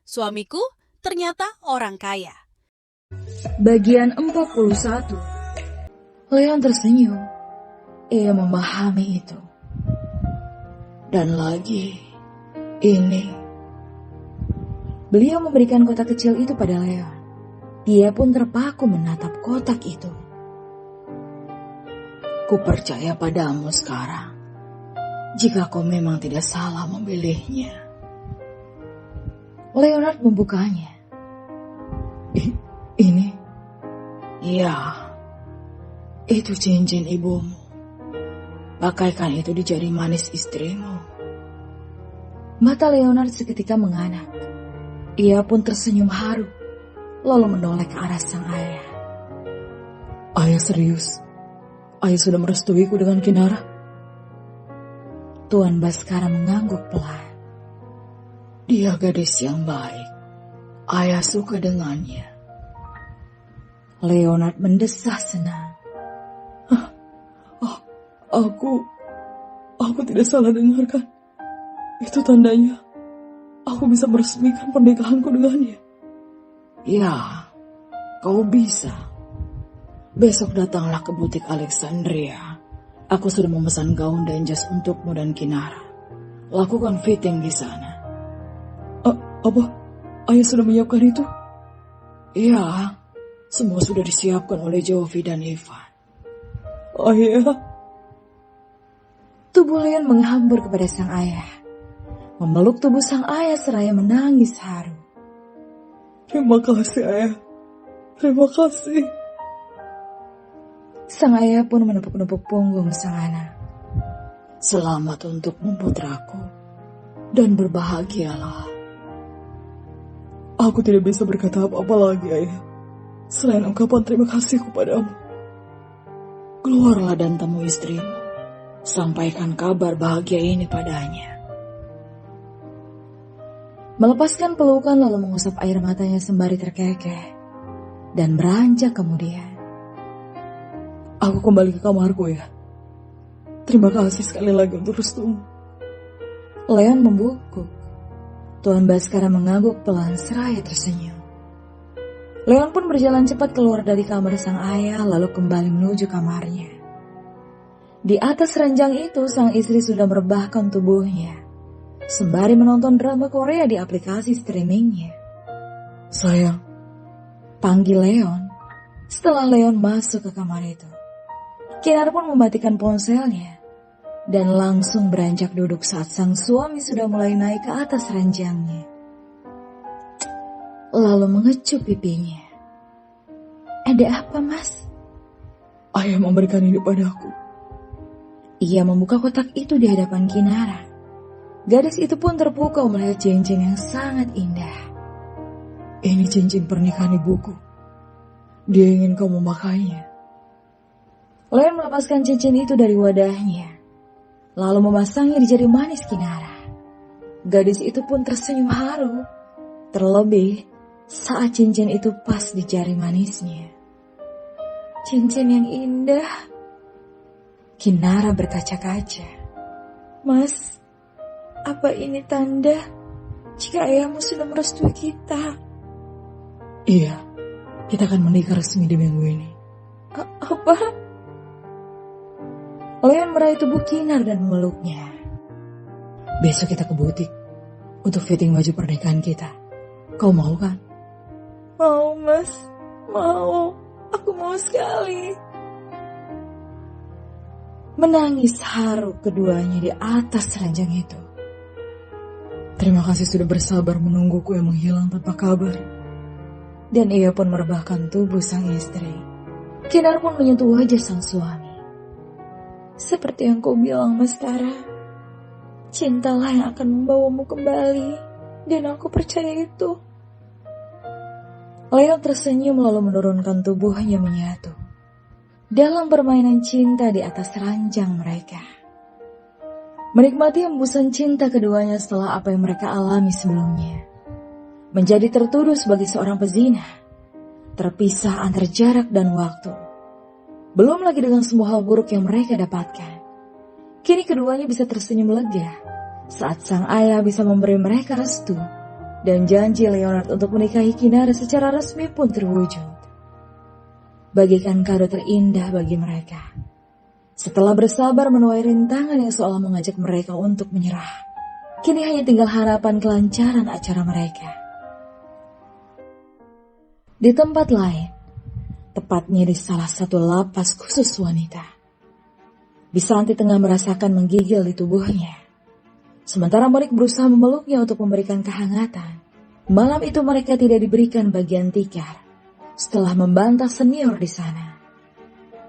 Suamiku ternyata orang kaya. Bagian 41. Leon tersenyum. Ia memahami itu. Dan lagi, ini. Beliau memberikan kotak kecil itu pada Leon. Dia pun terpaku menatap kotak itu. Ku percaya padamu sekarang. Jika kau memang tidak salah memilihnya. Leonard membukanya. Ini? Ya, itu cincin ibumu. Pakaikan itu di jari manis istrimu. Mata Leonard seketika menganak. Ia pun tersenyum haru, lalu menoleh ke arah sang ayah. Ayah serius? Ayah sudah merestuiku dengan Kinara? Tuan Baskara mengangguk pelan. Dia gadis yang baik. Ayah suka dengannya. Leonard mendesah senang. Aku tidak salah dengarkan. Itu tandanya aku bisa meresmikan pernikahanku dengannya. Ya, kau bisa. Besok datanglah ke butik Alexandria. Aku sudah memesan gaun dan jas untukmu dan Kinara. Lakukan fitting di sana. Apa? Ayah sudah menyiapkan itu? Iya, semua sudah disiapkan oleh Jovi dan Ivan. Ayah. Tubuh Leon menghambur kepada sang ayah. Memeluk tubuh sang ayah seraya menangis haru. Terima kasih, ayah. Terima kasih. Sang ayah pun menepuk-nepuk punggung sang anak. Selamat untukmu putraku. Dan berbahagialah. Aku tidak bisa berkata apa-apa lagi, ayah. Selain ungkapan terima kasih kepadamu. Keluarlah dan temui istrimu. Sampaikan kabar bahagia ini padanya. Melepaskan pelukan lalu mengusap air matanya sembari terkekeh. Dan beranjak kemudian. Aku kembali ke kamarku ya. Terima kasih sekali lagi untuk restumu. Leon membungkuk. Tuan Baskara mengangguk pelan seraya tersenyum. Leon pun berjalan cepat keluar dari kamar sang ayah lalu kembali menuju kamarnya. Di atas ranjang itu sang istri sudah merebahkan tubuhnya. Sembari menonton drama Korea di aplikasi streamingnya. Sayang, panggil Leon. Setelah Leon masuk ke kamar itu, Kinara pun mematikan ponselnya dan langsung beranjak duduk saat sang suami sudah mulai naik ke atas ranjangnya. Lalu mengecup pipinya. Ada apa, Mas? Ayah memberikan ini padaku. Ia membuka kotak itu di hadapan Kinara. Gadis itu pun terpukau melihat cincin yang sangat indah. Ini cincin pernikahan ibuku. Dia ingin kau memakainya. Leon melepaskan cincin itu dari wadahnya, lalu memasangnya di jari manis Kinara. Gadis itu pun tersenyum haru, terlebih saat cincin itu pas di jari manisnya. Cincin yang indah. Kinara berkaca-kaca. Mas, apa ini tanda jika ayahmu sudah merestui kita? Iya, kita akan menikah resmi di minggu ini. Apa? Leon meraih tubuh Kinar dan memeluknya. Besok kita ke butik untuk fitting baju pernikahan kita. Kau mau kan? Mau, Mas. Mau. Aku mau sekali. Menangis haru keduanya di atas ranjang itu. Terima kasih sudah bersabar menungguku yang menghilang tanpa kabar. Dan ia pun merebahkan tubuh sang istri. Kinar pun menyentuh wajah sang suami. Seperti yang kau bilang, Mas Tara. Cintalah yang akan membawamu kembali. Dan aku percaya itu. Leon tersenyum lalu menurunkan tubuhnya menyatu. Dalam permainan cinta di atas ranjang mereka. Menikmati hembusan cinta keduanya setelah apa yang mereka alami sebelumnya. Menjadi tertuduh sebagai seorang pezina. Terpisah antar jarak dan waktu. Belum lagi dengan semua hal buruk yang mereka dapatkan. Kini keduanya bisa tersenyum lega saat sang ayah bisa memberi mereka restu Dan janji Leonard untuk menikahi Kinara secara resmi pun terwujud. Bagikan kado terindah bagi mereka. Setelah bersabar menuai rintangan yang seolah mengajak mereka untuk menyerah, kini hanya tinggal harapan kelancaran acara mereka. Di tempat lain, tepatnya di salah satu lapas khusus wanita, Bisanti tengah merasakan menggigil di tubuhnya. Sementara Monik berusaha memeluknya untuk memberikan kehangatan. Malam itu mereka tidak diberikan bagian tikar setelah membantah senior di sana.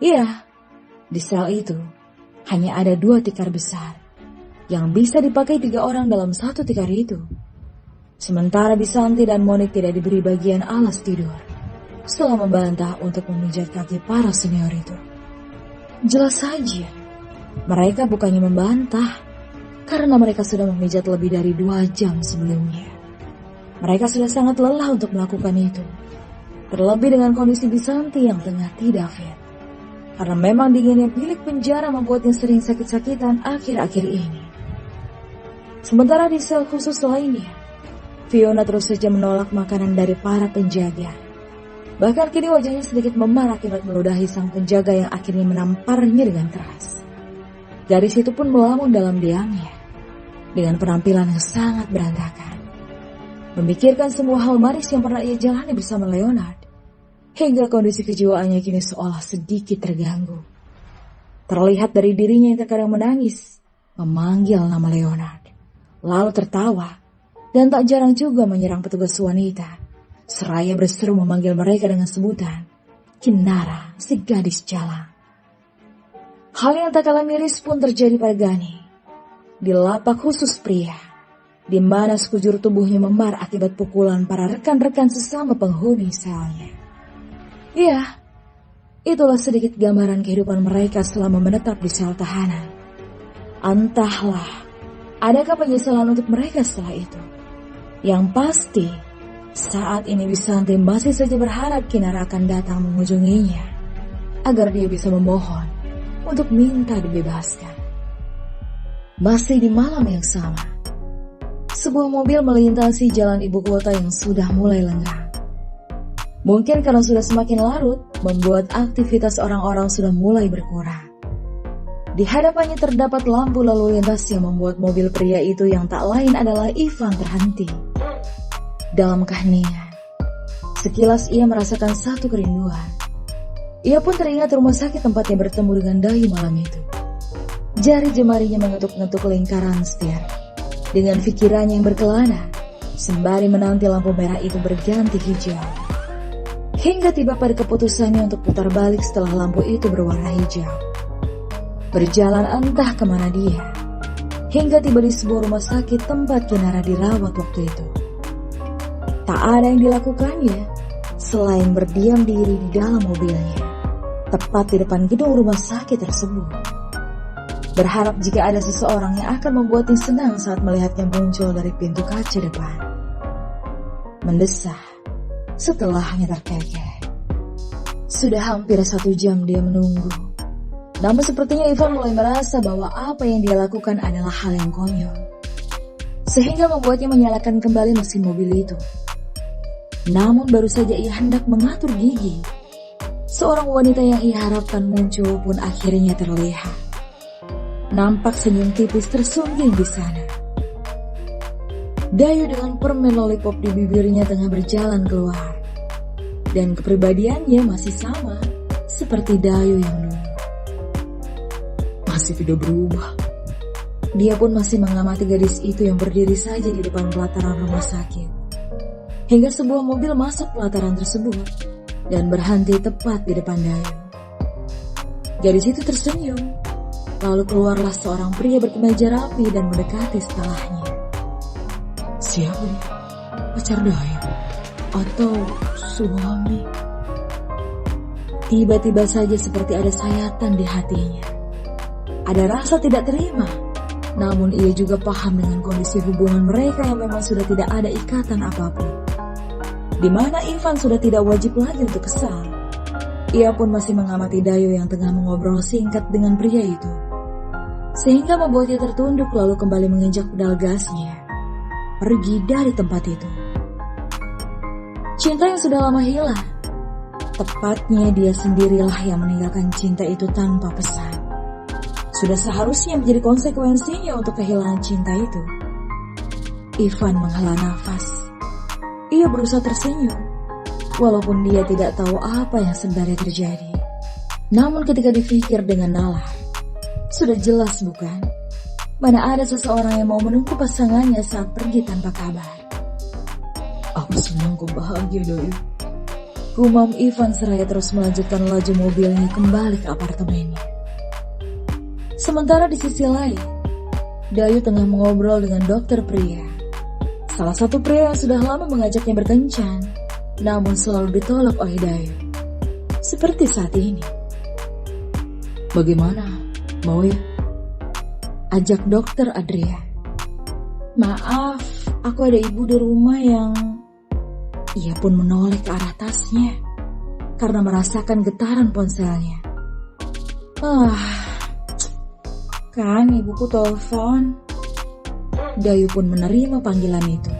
Iya, di sel itu hanya ada 2 tikar besar yang bisa dipakai 3 orang dalam 1 tikar itu. Sementara Bisanti dan Monik tidak diberi bagian alas tidur setelah membantah untuk memijat kaki para senior itu. Jelas saja, mereka bukannya membantah karena mereka sudah memijat lebih dari 2 jam sebelumnya. Mereka sudah sangat lelah untuk melakukan itu. Terlebih dengan kondisi Bisanti yang tengah tidak fit. Karena memang dinginnya bilik penjara membuatnya sering sakit-sakitan akhir-akhir ini. Sementara di sel khusus lainnya, Fiona terus saja menolak makanan dari para penjaga. Bahkan kini wajahnya sedikit memar akibat meludahi sang penjaga yang akhirnya menamparnya dengan keras. Gadis itu pun melamun dalam diamnya dengan penampilan yang sangat berantakan. Memikirkan semua hal manis yang pernah ia jalani bersama Leonard, hingga kondisi kejiwaannya kini seolah sedikit terganggu. Terlihat dari dirinya yang terkadang menangis, memanggil nama Leonard, lalu tertawa, dan tak jarang juga menyerang petugas wanita, seraya berseru memanggil mereka dengan sebutan Kinara, si gadis jalan. Hal yang tak kalah miris pun terjadi pada Gani di lapak khusus pria, di mana sekujur tubuhnya memar akibat pukulan para rekan-rekan sesama penghuni selnya. Ya, itulah sedikit gambaran kehidupan mereka selama menetap di sel tahanan. Entahlah, adakah penyesalan untuk mereka setelah itu? Yang pasti, saat ini Bisanti masih saja berharap Kinara akan datang mengunjunginya, agar dia bisa memohon untuk minta dibebaskan. Masih di malam yang sama, sebuah mobil melintasi jalan ibu kota yang sudah mulai lengang. Mungkin karena sudah semakin larut, membuat aktivitas orang-orang sudah mulai berkurang. Di hadapannya terdapat lampu lalu lintas yang membuat mobil pria itu yang tak lain adalah Ivan terhenti. Dalam keheningan, sekilas ia merasakan satu kerinduan. Ia pun teringat rumah sakit tempatnya bertemu dengan Dayu malam itu. Jari jemarinya mengetuk-ngetuk lingkaran setir. Dengan pikirannya yang berkelana, sembari menanti lampu merah itu berganti hijau. Hingga tiba pada keputusannya untuk putar balik setelah lampu itu berwarna hijau. Berjalan entah kemana dia, hingga tiba di sebuah rumah sakit tempat Kinara dirawat waktu itu. Tak ada yang dilakukannya, selain berdiam diri di dalam mobilnya, tepat di depan gedung rumah sakit tersebut. Berharap jika ada seseorang yang akan membuatnya senang saat melihatnya muncul dari pintu kaca depan. Mendesah, setelahnya terkekeh. Sudah hampir 1 jam dia menunggu. Namun sepertinya Ivan mulai merasa bahwa apa yang dia lakukan adalah hal yang konyol, sehingga membuatnya menyalakan kembali mesin mobil itu. Namun baru saja ia hendak mengatur gigi, seorang wanita yang ia harapkan muncul pun akhirnya terlihat. Nampak senyum tipis tersungging di sana. Dayu dengan permen lollipop di bibirnya tengah berjalan keluar. Dan kepribadiannya masih sama seperti Dayu yang dulu. Masih tidak berubah. Dia pun masih mengamati gadis itu yang berdiri saja di depan pelataran rumah sakit. Hingga sebuah mobil masuk pelataran tersebut dan berhenti tepat di depan Dayu. Gadis itu tersenyum. Lalu keluarlah seorang pria berkemeja rapi dan mendekati setelahnya. Siapa dia? Pacar Dayu? Atau suami? Tiba-tiba saja seperti ada sayatan di hatinya. Ada rasa tidak terima. Namun ia juga paham dengan kondisi hubungan mereka yang memang sudah tidak ada ikatan apapun. Di mana Ivan sudah tidak wajib lagi untuk kesal. Ia pun masih mengamati Dayu yang tengah mengobrol singkat dengan pria itu. Sehingga membuatnya tertunduk lalu kembali menginjak pedal gasnya. pergi dari tempat itu. Cinta yang sudah lama hilang. Tepatnya dia sendirilah yang meninggalkan cinta itu tanpa pesan. Sudah seharusnya menjadi konsekuensinya untuk kehilangan cinta itu. Ivan menghela nafas. Ia berusaha tersenyum, walaupun dia tidak tahu apa yang sebenarnya terjadi. Namun ketika dipikir dengan nalar, sudah jelas bukan? Mana ada seseorang yang mau menunggu pasangannya saat pergi tanpa kabar. Aku senang kau bahagia, Dayu. Gumam Ivan seraya terus melanjutkan laju mobilnya kembali ke apartemennya. Sementara di sisi lain, Dayu tengah mengobrol dengan dokter pria. Salah satu pria yang sudah lama mengajaknya berkencan, namun selalu ditolak oleh Dayu. Seperti saat ini. Bagaimana? Mau ya? Ajak dokter Adria. Maaf, aku ada ibu di rumah yang... Ia pun menoleh ke arah tasnya karena merasakan getaran ponselnya. Kan ibuku telepon. Dayu pun menerima panggilan itu.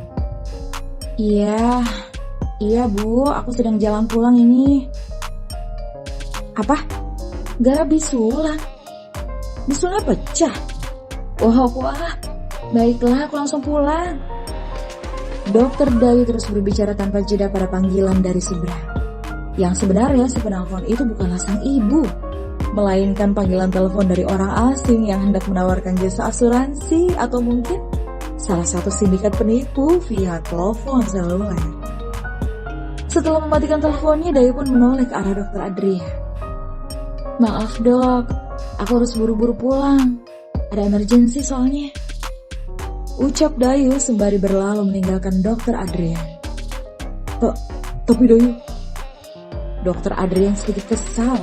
Iya bu, aku sedang jalan pulang ini. Apa? Gara bisulan? Bisulnya pecah? Wah, baiklah aku langsung pulang. Dokter Dayu terus berbicara tanpa jeda pada panggilan dari seberang. Yang sebenarnya si penelpon itu bukanlah sang ibu, melainkan panggilan telepon dari orang asing yang hendak menawarkan jasa asuransi atau mungkin salah satu sindikat penipu via telepon seluler. Setelah mematikan teleponnya, Dayu pun menoleh ke arah dokter Adria. Maaf dok, aku harus buru-buru pulang. Ada emergensi soalnya. Ucap Dayu sembari berlalu meninggalkan dokter Adrian. Tapi Dayu. Dokter Adrian sedikit kesal.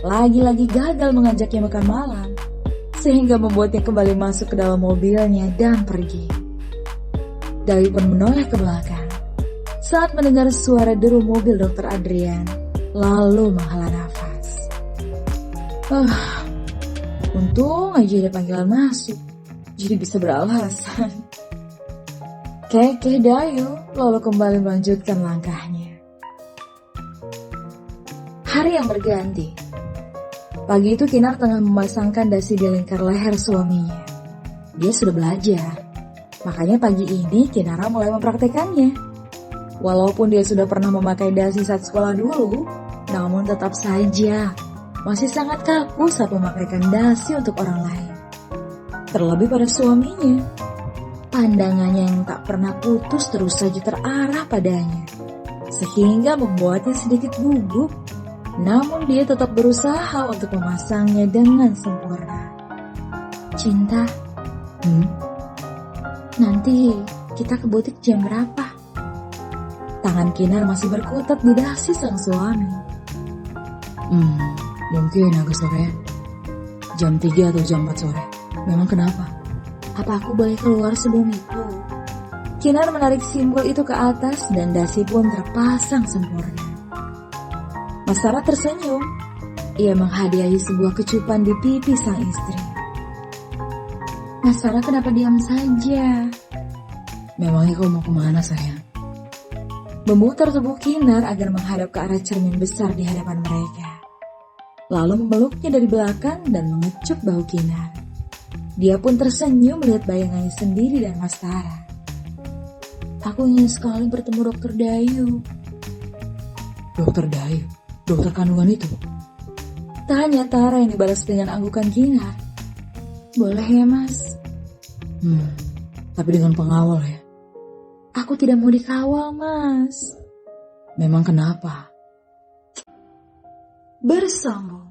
Lagi-lagi gagal mengajaknya makan malam, sehingga membuatnya kembali masuk ke dalam mobilnya dan pergi. Dayu pun menoleh ke belakang saat mendengar suara deru mobil dokter Adrian, lalu menghela nafas. Untung aja ada panggilan masuk, jadi bisa beralasan. Kekeh Dayu lalu kembali melanjutkan langkahnya. Hari yang berganti. Pagi itu Kinar tengah memasangkan dasi di lingkar leher suaminya. Dia sudah belajar, makanya pagi ini Kinara mulai mempraktekannya. Walaupun dia sudah pernah memakai dasi saat sekolah dulu, namun tetap saja masih sangat kaku saat memakaikan dasi untuk orang lain. Terlebih pada suaminya. Pandangannya yang tak pernah putus terus saja terarah padanya, sehingga membuatnya sedikit gugup. Namun dia tetap berusaha untuk memasangnya dengan sempurna. Cinta, nanti kita ke butik jam berapa? Tangan Kinar masih berkutat di dasi sang suami. Mungkin agak sore. Jam 3 atau jam 4 sore. Memang kenapa? Apa aku boleh keluar sebelum itu? Kinar menarik simpul itu ke atas dan dasi pun terpasang sempurna. Mas Sarah tersenyum. Ia menghadiahi sebuah kecupan di pipi sang istri. Mas Sarah kenapa diam saja? Memangnya kau mau kemana sayang? Memutar tubuh Kinar agar menghadap ke arah cermin besar di hadapan mereka. Lalu memeluknya dari belakang dan mengecup bahu Kinar. Dia pun tersenyum melihat bayangannya sendiri dan Mas Tara. Aku ingin sekali bertemu Dokter Dayu. Dokter Dayu? Dokter kandungan itu? Tanya Tara yang dibalas dengan anggukan Kinar. Boleh ya mas? Tapi dengan pengawal ya? Aku tidak mau dikawal mas. Memang kenapa? Bersambung.